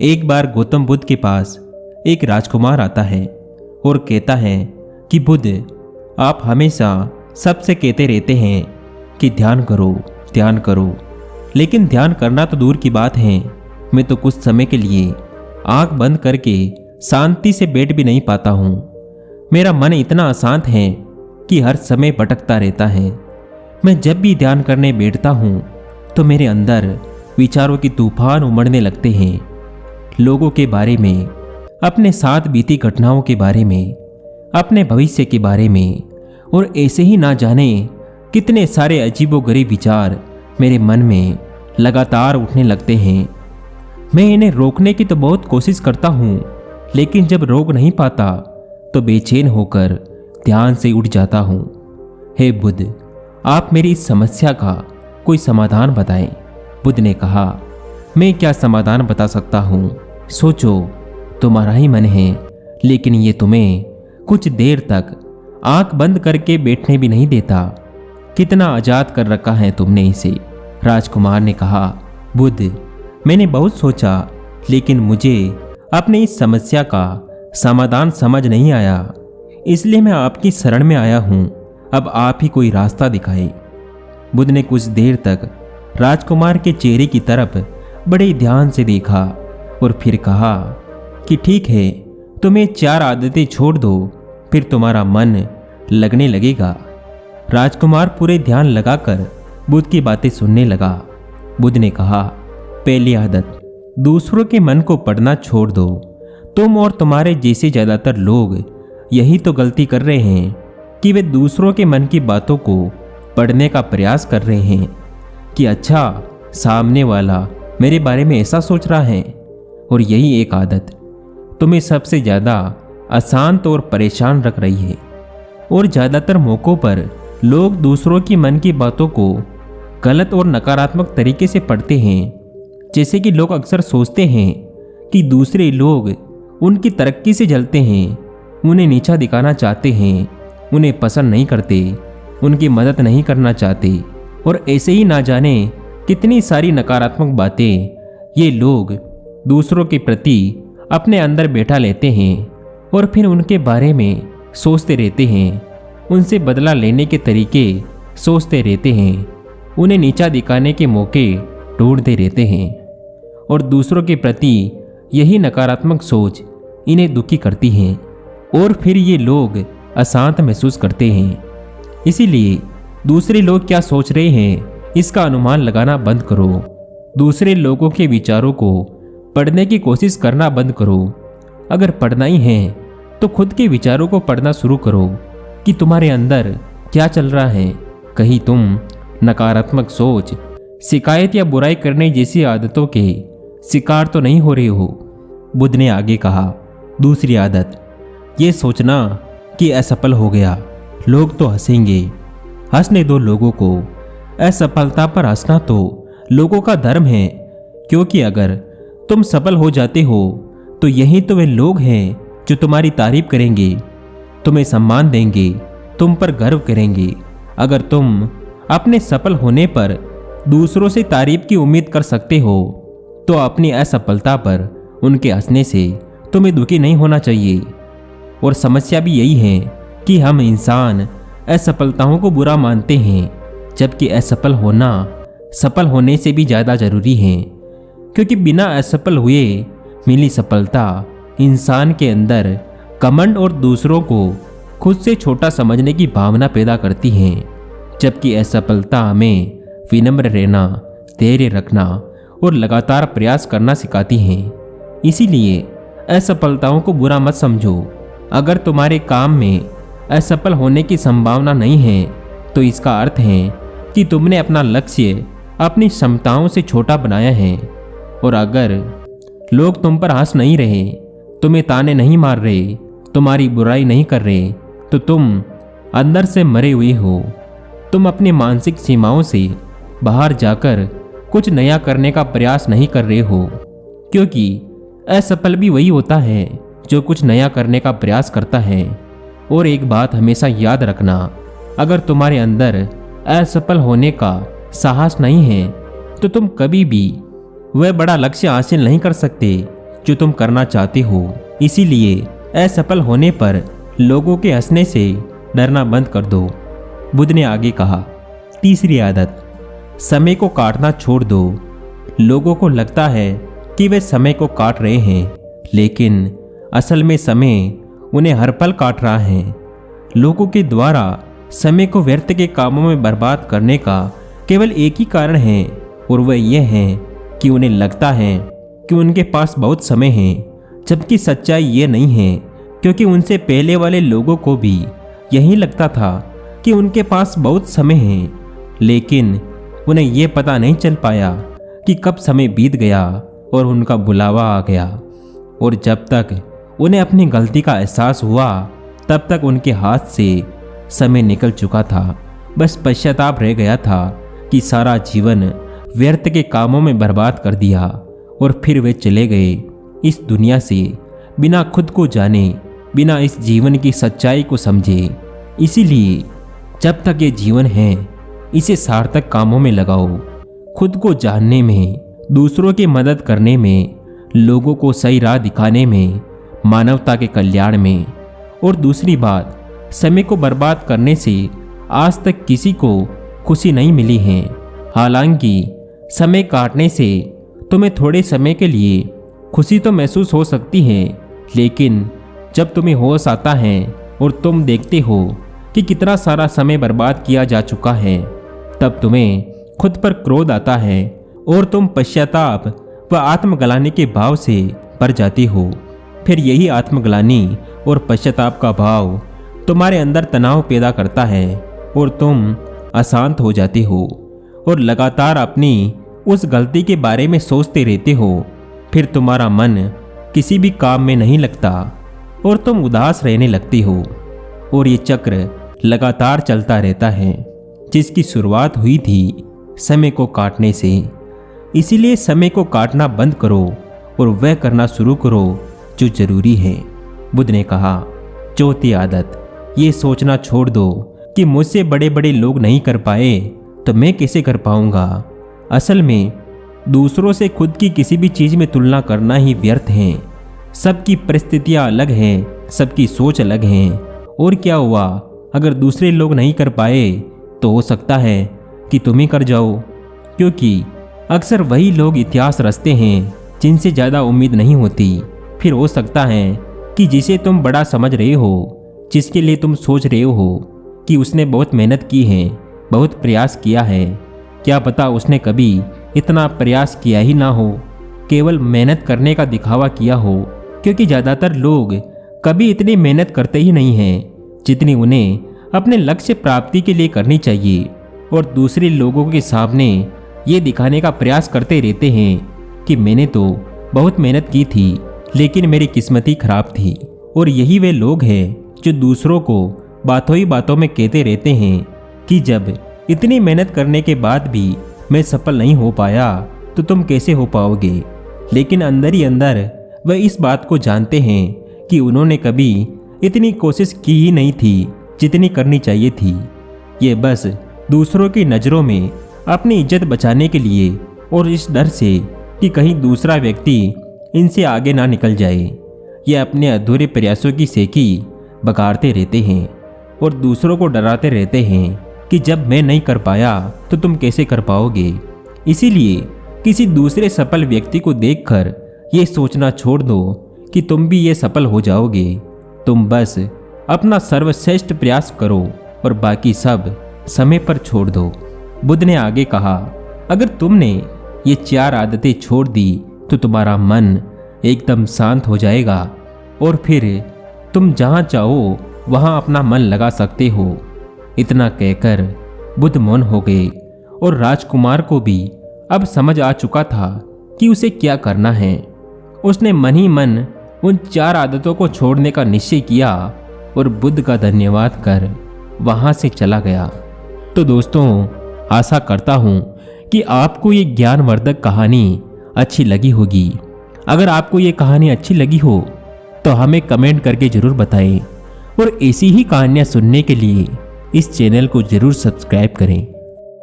एक बार गौतम बुद्ध के पास एक राजकुमार आता है और कहता है कि बुद्ध, आप हमेशा सबसे कहते रहते हैं कि ध्यान करो, लेकिन ध्यान करना तो दूर की बात है, मैं तो कुछ समय के लिए आंख बंद करके शांति से बैठ भी नहीं पाता हूँ। मेरा मन इतना अशांत है कि हर समय भटकता रहता है। मैं जब भी ध्यान करने बैठता हूँ तो मेरे अंदर विचारों की तूफान उमड़ने लगते हैं, लोगों के बारे में, अपने साथ बीती घटनाओं के बारे में, अपने भविष्य के बारे में, और ऐसे ही ना जाने कितने सारे अजीबोगरीब विचार मेरे मन में लगातार उठने लगते हैं। मैं इन्हें रोकने की तो बहुत कोशिश करता हूँ, लेकिन जब रोक नहीं पाता तो बेचैन होकर ध्यान से उठ जाता हूँ। हे बुद्ध, आप मेरी इस समस्या का कोई समाधान बताएं। बुद्ध ने कहा, मैं क्या समाधान बता सकता हूँ? सोचो, तुम्हारा ही मन है, लेकिन ये तुम्हें कुछ देर तक आंख बंद करके बैठने भी नहीं देता। कितना आजाद कर रखा है तुमने इसे। राजकुमार ने कहा, बुद्ध, मैंने बहुत सोचा, लेकिन मुझे अपनी इस समस्या का समाधान समझ नहीं आया, इसलिए मैं आपकी शरण में आया हूँ। अब आप ही कोई रास्ता दिखाएं। बुद्ध ने कुछ देर तक राजकुमार के चेहरे की तरफ बड़े ध्यान से देखा और फिर कहा कि ठीक है, तुम्हें 4 आदतें छोड़ दो, फिर तुम्हारा मन लगने लगेगा। राजकुमार पूरे ध्यान लगाकर बुद्ध की बातें सुनने लगा। बुद्ध ने कहा, पहली आदत, दूसरों के मन को पढ़ना छोड़ दो। तुम और तुम्हारे जैसे ज़्यादातर लोग यही तो गलती कर रहे हैं कि वे दूसरों के मन की बातों को पढ़ने का प्रयास कर रहे हैं कि अच्छा, सामने वाला मेरे बारे में ऐसा सोच रहा है। और यही एक आदत तुम्हें सबसे ज़्यादा अशांत और परेशान रख रही है। और ज़्यादातर मौक़ों पर लोग दूसरों की मन की बातों को गलत और नकारात्मक तरीके से पढ़ते हैं। जैसे कि लोग अक्सर सोचते हैं कि दूसरे लोग उनकी तरक्की से जलते हैं, उन्हें नीचा दिखाना चाहते हैं, उन्हें पसंद नहीं करते, उनकी मदद नहीं करना चाहते, और ऐसे ही ना जाने कितनी सारी नकारात्मक बातें ये लोग दूसरों के प्रति अपने अंदर बैठा लेते हैं और फिर उनके बारे में सोचते रहते हैं, उनसे बदला लेने के तरीके सोचते रहते हैं, उन्हें नीचा दिखाने के मौके ढूंढते रहते हैं। और दूसरों के प्रति यही नकारात्मक सोच इन्हें दुखी करती है और फिर ये लोग अशांत महसूस करते हैं। इसीलिए दूसरे लोग क्या सोच रहे हैं इसका अनुमान लगाना बंद करो। दूसरे लोगों के विचारों को पढ़ने की कोशिश करना बंद करो। अगर पढ़ना ही है तो खुद के विचारों को पढ़ना शुरू करो कि तुम्हारे अंदर क्या चल रहा है। कहीं तुम नकारात्मक सोच, शिकायत या बुराई करने जैसी आदतों के शिकार तो नहीं हो रहे हो। बुद्ध ने आगे कहा, दूसरी आदत, ये सोचना कि असफल हो गया, लोग तो हंसेंगे। हंसने दो लोगों को। असफलता पर हंसना तो लोगों का धर्म है, क्योंकि अगर तुम सफल हो जाते हो तो यही तो वे लोग हैं जो तुम्हारी तारीफ करेंगे, तुम्हें सम्मान देंगे, तुम पर गर्व करेंगे। अगर तुम अपने सफल होने पर दूसरों से तारीफ की उम्मीद कर सकते हो तो अपनी असफलता पर उनके हंसने से तुम्हें दुखी नहीं होना चाहिए। और समस्या भी यही है कि हम इंसान असफलताओं को बुरा मानते हैं, जबकि असफल होना सफल होने से भी ज़्यादा जरूरी है, क्योंकि बिना असफल हुए मिली सफलता इंसान के अंदर घमंड और दूसरों को खुद से छोटा समझने की भावना पैदा करती है, जबकि असफलता हमें विनम्र रहना, धैर्य रखना और लगातार प्रयास करना सिखाती है। इसीलिए असफलताओं को बुरा मत समझो। अगर तुम्हारे काम में असफल होने की संभावना नहीं है तो इसका अर्थ है कि तुमने अपना लक्ष्य अपनी क्षमताओं से छोटा बनाया है। और अगर लोग तुम पर हंस नहीं रहे, तुम्हें ताने नहीं मार रहे, तुम्हारी बुराई नहीं कर रहे, तो तुम अंदर से मरे हुए हो। तुम अपनी मानसिक सीमाओं से बाहर जाकर कुछ नया करने का प्रयास नहीं कर रहे हो, क्योंकि असफल भी वही होता है जो कुछ नया करने का प्रयास करता है। और एक बात हमेशा याद रखना, अगर तुम्हारे अंदर असफल होने का साहस नहीं है तो तुम कभी भी वह बड़ा लक्ष्य हासिल नहीं कर सकते, जो तुम करना चाहते हो। इसीलिए असफल होने पर लोगों के हंसने से डरना बंद कर दो। बुद्ध ने आगे कहा, तीसरी आदत, समय को काटना छोड़ दो। लोगों को लगता है कि वे समय को काट रहे हैं, लेकिन असल में समय उन्हें हर पल काट रहा है। लोगों के द्वारा समय को व्यर्थ के कामों में बर्बाद करने का केवल एक ही कारण है, और वह यह है कि उन्हें लगता है कि उनके पास बहुत समय है, जबकि सच्चाई ये नहीं है, क्योंकि उनसे पहले वाले लोगों को भी यही लगता था कि उनके पास बहुत समय है, लेकिन उन्हें यह पता नहीं चल पाया कि कब समय बीत गया और उनका बुलावा आ गया। और जब तक उन्हें अपनी गलती का एहसास हुआ, तब तक उनके हाथ से समय निकल चुका था। बस पश्चाताप रह गया था कि सारा जीवन व्यर्थ के कामों में बर्बाद कर दिया, और फिर वे चले गए इस दुनिया से बिना खुद को जाने, बिना इस जीवन की सच्चाई को समझे। इसीलिए जब तक ये जीवन है, इसे सार्थक कामों में लगाओ, खुद को जानने में, दूसरों की मदद करने में, लोगों को सही राह दिखाने में, मानवता के कल्याण में। और दूसरी बात, समय को बर्बाद करने से आज तक किसी को खुशी नहीं मिली है। हालांकि समय काटने से तुम्हें थोड़े समय के लिए खुशी तो महसूस हो सकती है, लेकिन जब तुम्हें होश आता है और तुम देखते हो कि कितना सारा समय बर्बाद किया जा चुका है, तब तुम्हें खुद पर क्रोध आता है और तुम पश्चाताप व आत्मग्लानि के भाव से भर जाती हो। फिर यही आत्मग्लानि और पश्चाताप का भाव तुम्हारे अंदर तनाव पैदा करता है और तुम अशांत हो जाते हो और लगातार अपनी उस गलती के बारे में सोचते रहते हो। फिर तुम्हारा मन किसी भी काम में नहीं लगता और तुम उदास रहने लगते हो, और ये चक्र लगातार चलता रहता है, जिसकी शुरुआत हुई थी समय को काटने से। इसीलिए समय को काटना बंद करो और वह करना शुरू करो जो जरूरी है। बुद्ध ने कहा, चौथी आदत, ये सोचना छोड़ दो कि मुझसे बड़े बड़े लोग नहीं कर पाए तो मैं कैसे कर पाऊंगा। असल में दूसरों से खुद की किसी भी चीज में तुलना करना ही व्यर्थ है। सबकी परिस्थितियां अलग हैं, सबकी सोच अलग है। और क्या हुआ, अगर दूसरे लोग नहीं कर पाए तो हो सकता है कि तुम ही कर जाओ, क्योंकि अक्सर वही लोग इतिहास रचते हैं जिनसे ज़्यादा उम्मीद नहीं होती। फिर हो सकता है कि जिसे तुम बड़ा समझ रहे हो, जिसके लिए तुम सोच रहे हो कि उसने बहुत मेहनत की है, बहुत प्रयास किया है, क्या पता उसने कभी इतना प्रयास किया ही ना हो, केवल मेहनत करने का दिखावा किया हो। क्योंकि ज़्यादातर लोग कभी इतनी मेहनत करते ही नहीं हैं जितनी उन्हें अपने लक्ष्य प्राप्ति के लिए करनी चाहिए, और दूसरे लोगों के सामने ये दिखाने का प्रयास करते रहते हैं कि मैंने तो बहुत मेहनत की थी, लेकिन मेरी किस्मत ही खराब थी। और यही वे लोग हैं जो दूसरों को बातों ही बातों में कहते रहते हैं कि जब इतनी मेहनत करने के बाद भी मैं सफल नहीं हो पाया तो तुम कैसे हो पाओगे। लेकिन अंदर ही अंदर वह इस बात को जानते हैं कि उन्होंने कभी इतनी कोशिश की ही नहीं थी जितनी करनी चाहिए थी। ये बस दूसरों की नज़रों में अपनी इज्जत बचाने के लिए और इस डर से कि कहीं दूसरा व्यक्ति इनसे आगे ना निकल जाए, ये अपने अधूरे प्रयासों की सेकी बगाड़ते रहते हैं और दूसरों को डराते रहते हैं कि जब मैं नहीं कर पाया तो तुम कैसे कर पाओगे। इसीलिए किसी दूसरे सफल व्यक्ति को देखकर ये सोचना छोड़ दो कि तुम भी ये सफल हो जाओगे। तुम बस अपना सर्वश्रेष्ठ प्रयास करो और बाकी सब समय पर छोड़ दो। बुद्ध ने आगे कहा, अगर तुमने ये 4 आदतें छोड़ दी तो तुम्हारा मन एकदम शांत हो जाएगा और फिर तुम जहाँ चाहो वहाँ अपना मन लगा सकते हो। इतना कहकर बुद्ध मौन हो गए और राजकुमार को भी अब समझ आ चुका था कि उसे क्या करना है। उसने मन ही मन उन 4 आदतों को छोड़ने का निश्चय किया और बुद्ध का धन्यवाद कर वहां से चला गया। तो दोस्तों, आशा करता हूं कि आपको ये ज्ञानवर्धक कहानी अच्छी लगी होगी। अगर आपको ये कहानी अच्छी लगी हो तो हमें कमेंट करके ज़रूर बताएं और ऐसी ही कहानियाँ सुनने के लिए इस चैनल को ज़रूर सब्सक्राइब करें।